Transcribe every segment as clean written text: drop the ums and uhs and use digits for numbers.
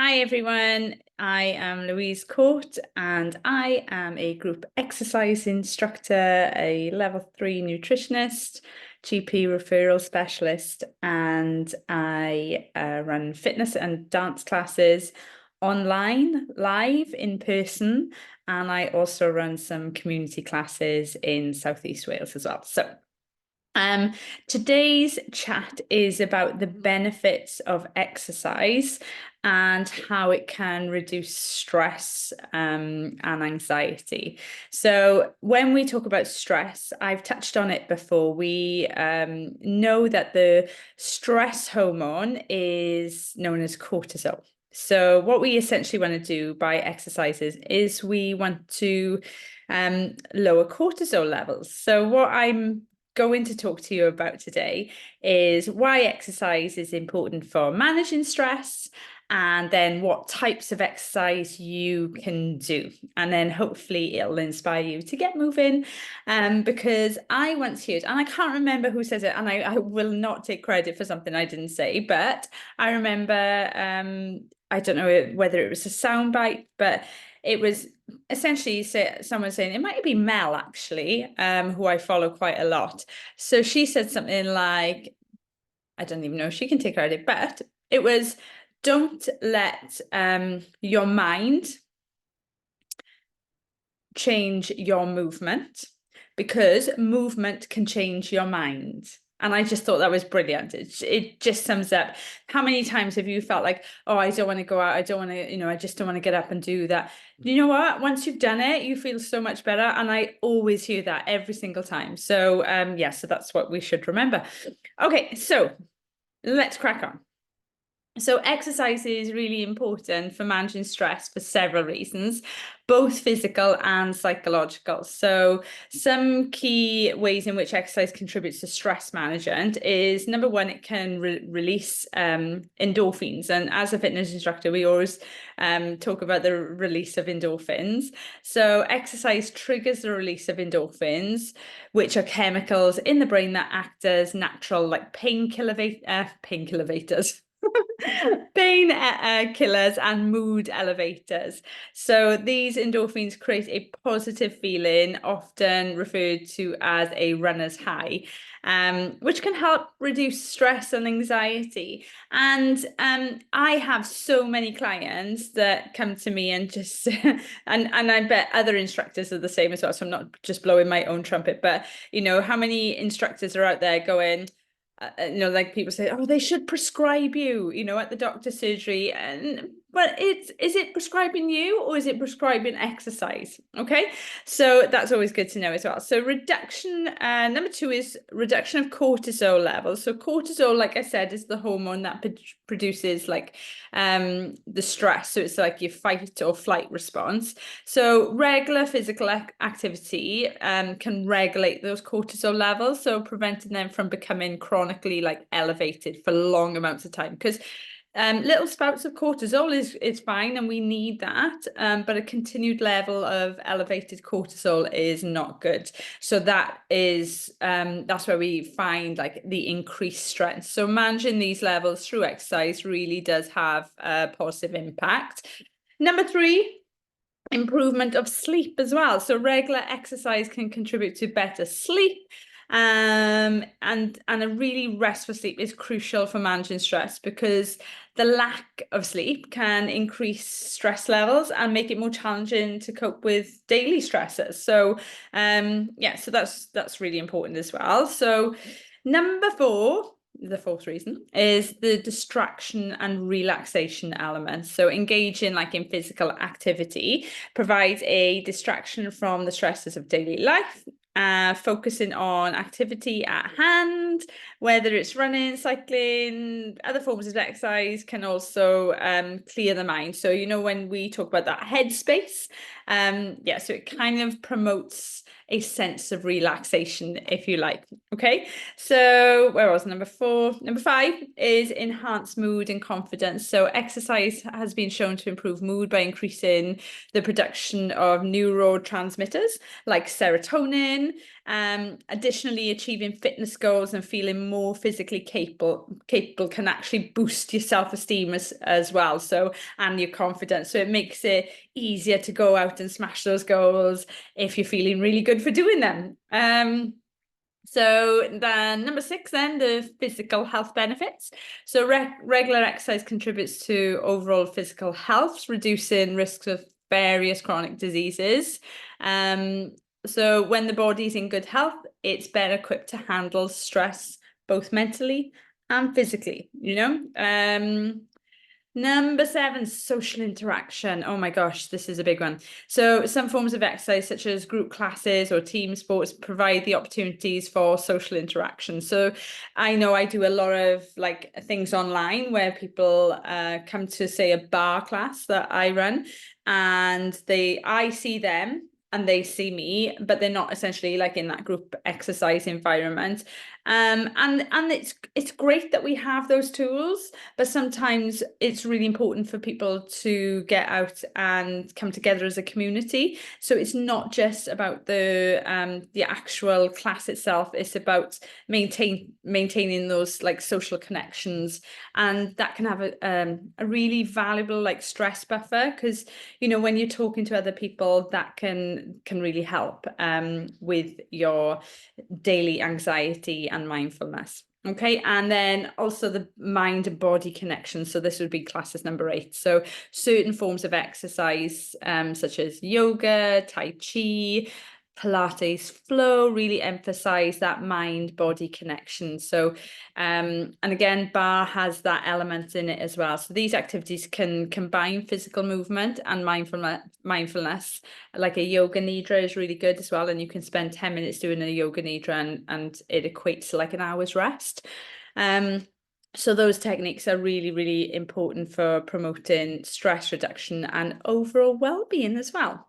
Hi everyone, I am Louise Court and I am a group exercise instructor, a level 3 nutritionist, GP referral specialist, and I run fitness and dance classes online, live, in person, and I also run some community classes in Southeast Wales as well. Today's chat is about the benefits of exercise and how it can reduce stress and anxiety. So when we talk about stress, I've touched on it before. We know that the stress hormone is known as cortisol. So what we essentially want to do by exercises is we want to lower cortisol levels. So what I'm going to talk to you about today is why exercise is important for managing stress, and then what types of exercise you can do. And then hopefully it'll inspire you to get moving. Because I once heard, and I can't remember who says it, and I will not take credit for something I didn't say, but I remember, I don't know whether it was a soundbite, but it was essentially someone saying, it might be Mel actually, who I follow quite a lot. So she said something like, I don't even know if she can take credit, but it was, don't let your mind change your movement, because movement can change your mind. And I just thought that was brilliant. It just sums up, how many times have you felt like, oh, I don't want to go out, I don't want to, I just don't want to get up and do that. You know what? Once you've done it, you feel so much better. And I always hear that every single time. So yeah, so that's what we should remember. Okay, so let's crack on. So exercise is really important for managing stress for several reasons, both physical and psychological. So some key ways in which exercise contributes to stress management is, number one, it can release endorphins. And as a fitness instructor, we always talk about the release of endorphins. So exercise triggers the release of endorphins, which are chemicals in the brain that act as natural, like painkillers. Pain killers and mood elevators. So these endorphins create a positive feeling, often referred to as a runner's high, which can help reduce stress and anxiety. And I have so many clients that come to me and just, and I bet other instructors are the same as well. So I'm not just blowing my own trumpet, but how many instructors are out there going, like people say, oh, they should prescribe you, at the doctor's surgery. But is it prescribing you, or is it prescribing exercise? Okay, so that's always good to know as well. So reduction, number two is reduction of cortisol levels. So cortisol, like I said, is the hormone that produces like the stress. So it's like your fight or flight response. So regular physical activity can regulate those cortisol levels, so preventing them from becoming chronically like elevated for long amounts of time. Because little spouts of cortisol is fine, and we need that, but a continued level of elevated cortisol is not good. So that's where we find like the increased stress. So managing these levels through exercise really does have a positive impact. Number three, improvement of sleep as well. So regular exercise can contribute to better sleep. And a really restful sleep is crucial for managing stress, because the lack of sleep can increase stress levels and make it more challenging to cope with daily stresses. So yeah, so that's really important as well. So number four, the fourth reason, is the distraction and relaxation element. So engaging like in physical activity provides a distraction from the stresses of daily life. Focusing on activity at hand, whether it's running, cycling, other forms of exercise, can also clear the mind. So when we talk about that headspace, yeah, so it kind of promotes a sense of relaxation, if you like. Okay, so where was number 4? Number 5 is enhance mood and confidence. So exercise has been shown to improve mood by increasing the production of neurotransmitters like serotonin. Additionally, achieving fitness goals and feeling more physically capable can actually boost your self-esteem as well. So, and your confidence. So it makes it easier to go out and smash those goals if you're feeling really good for doing them. So then number 6, then the physical health benefits. So regular exercise contributes to overall physical health, reducing risks of various chronic diseases. So when the body's in good health, it's better equipped to handle stress, both mentally and physically, you know? Number 7, social interaction. Oh my gosh, this is a big one. So some forms of exercise, such as group classes or team sports, provide the opportunities for social interaction. So I know I do a lot of like things online where people come to, say, a bar class that I run, and I see them and they see me, but they're not essentially like in that group exercise environment. And it's great that we have those tools, but sometimes it's really important for people to get out and come together as a community. So it's not just about the actual class itself, it's about maintaining those like social connections, and that can have a really valuable like stress buffer, because you know when you're talking to other people, that can really help with your daily anxiety and mindfulness. Okay, and then also the mind and body connection. So this would be classes number 8. So certain forms of exercise, such as yoga, Tai Chi, Pilates, flow, really emphasize that mind-body connection. So, and again, bar has that element in it as well. So these activities can combine physical movement and mindfulness. Like a yoga nidra is really good as well, and you can spend 10 minutes doing a yoga nidra and it equates to like an hour's rest. So those techniques are really, really important for promoting stress reduction and overall well-being as well.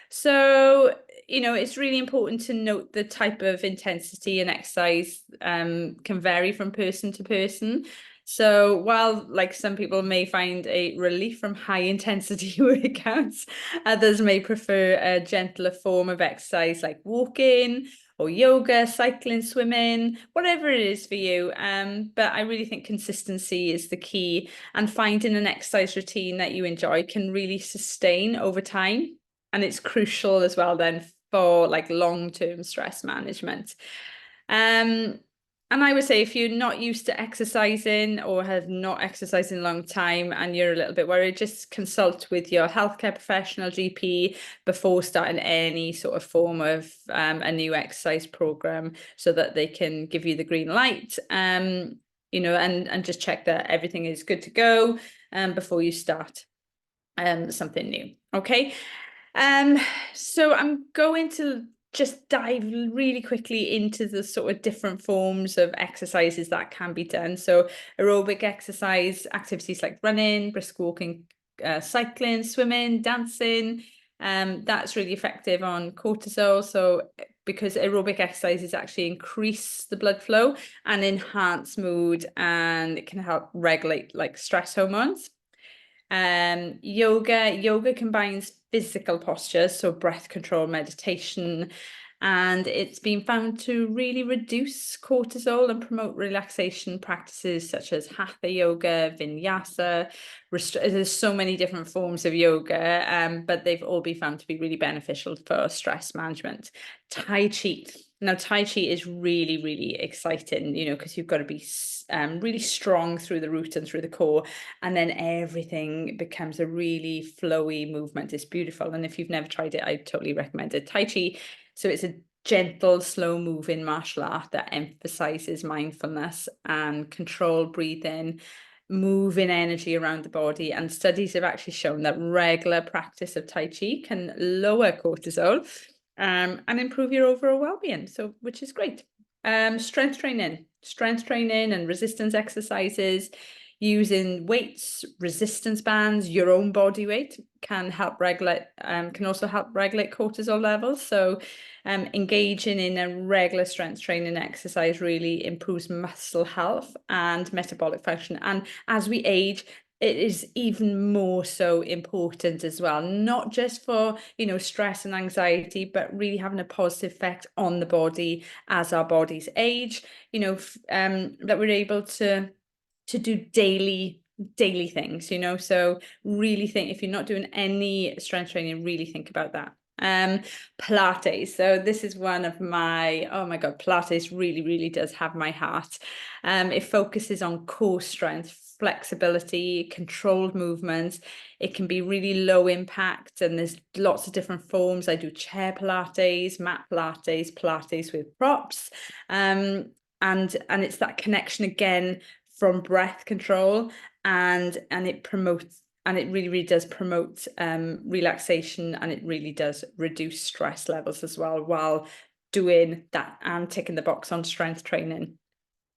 So, you know, it's really important to note the type of intensity and exercise can vary from person to person. So while like some people may find a relief from high intensity workouts, others may prefer a gentler form of exercise like walking or yoga, cycling, swimming, whatever it is for you. But I really think consistency is the key, and finding an exercise routine that you enjoy can really sustain over time. And it's crucial as well then for like long-term stress management. And I would say if you're not used to exercising or have not exercised in a long time and you're a little bit worried, just consult with your healthcare professional, GP, before starting any sort of form of a new exercise program, so that they can give you the green light, you know, and just check that everything is good to go before you start something new. Okay. So I'm going to just dive really quickly into the sort of different forms of exercises that can be done. So aerobic exercise activities like running, brisk walking, cycling, swimming, dancing, that's really effective on cortisol. So because aerobic exercises actually increase the blood flow and enhance mood, and it can help regulate like stress hormones. Yoga combines physical postures, so breath control, meditation, and it's been found to really reduce cortisol and promote relaxation practices such as hatha yoga, vinyasa. There's so many different forms of yoga, but they've all been found to be really beneficial for stress management. Tai Chi. Now, Tai Chi is really, really exciting, you know, because you've got to be really strong through the root and through the core, and then everything becomes a really flowy movement. It's beautiful. And if you've never tried it, I totally recommend it. Tai Chi, so it's a gentle, slow-moving martial art that emphasizes mindfulness and controlled breathing, moving energy around the body. And studies have actually shown that regular practice of Tai Chi can lower cortisol and improve your overall well-being, so which is great. Strength training and resistance exercises. Using weights, resistance bands, your own body weight can help regulate, can also help regulate cortisol levels. So engaging in a regular strength training exercise really improves muscle health and metabolic function. And as we age, it is even more so important as well, not just for, stress and anxiety, but really having a positive effect on the body as our bodies age, that we're able to do daily things, so really think, if you're not doing any strength training, really think about that. Pilates. So this is one of my, oh my God, Pilates really does have my heart. It focuses on core strength, flexibility, controlled movements. It can be really low impact, and there's lots of different forms. I do chair Pilates, mat Pilates, Pilates with props. And it's that connection again from breath control, and it really does promote relaxation, and it really does reduce stress levels as well while doing that and ticking the box on strength training.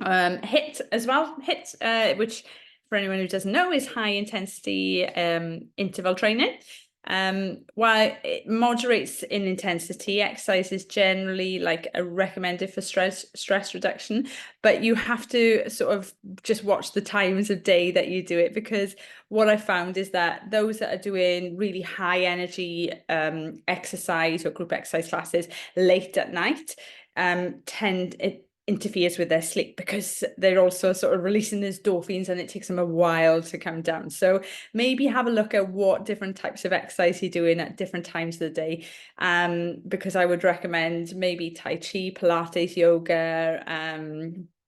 HIIT as well. HIIT, which for anyone who doesn't know, is high intensity interval training. While it moderates in intensity, exercise is generally like recommended for stress reduction, but you have to sort of just watch the times of day that you do it, because what I found is that those that are doing really high energy exercise or group exercise classes late at night it interferes with their sleep, because they're also sort of releasing those endorphins, and it takes them a while to come down. So maybe have a look at what different types of exercise you're doing at different times of the day, because I would recommend maybe Tai Chi, Pilates, yoga,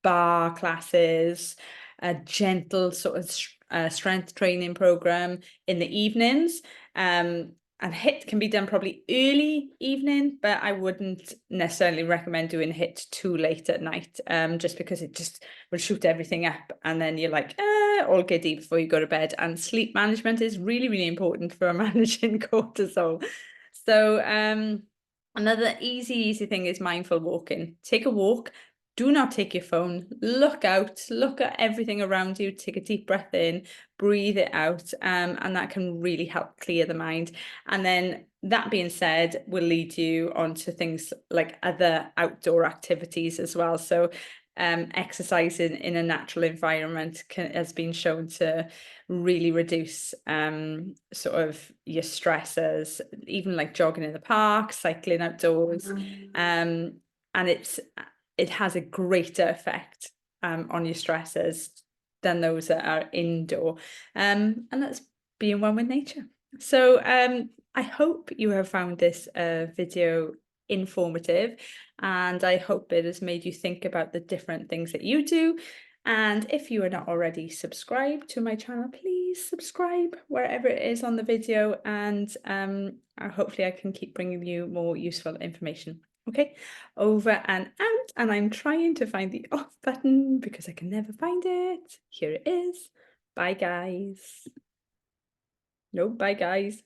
bar classes, a gentle sort of strength training program in the evenings. And HIIT can be done probably early evening, but I wouldn't necessarily recommend doing HIIT too late at night, just because it just will shoot everything up, and then you're like, all giddy before you go to bed. And sleep management is really important for managing cortisol. So another easy thing is mindful walking. Take a walk. Do not take your phone. Look out, look at everything around you, take a deep breath in, breathe it out, and that can really help clear the mind. And then that being said, will lead you on to things like other outdoor activities as well. So exercising in a natural environment has been shown to really reduce sort of your stressors, even like jogging in the park, cycling outdoors. And it has a greater effect on your stressors than those that are indoor. And that's being one with nature. So I hope you have found this video informative, and I hope it has made you think about the different things that you do. And if you are not already subscribed to my channel, please subscribe wherever it is on the video, and hopefully I can keep bringing you more useful information. Okay, over and out. And I'm trying to find the off button because I can never find it. Here it is. Bye, guys. No, bye, guys.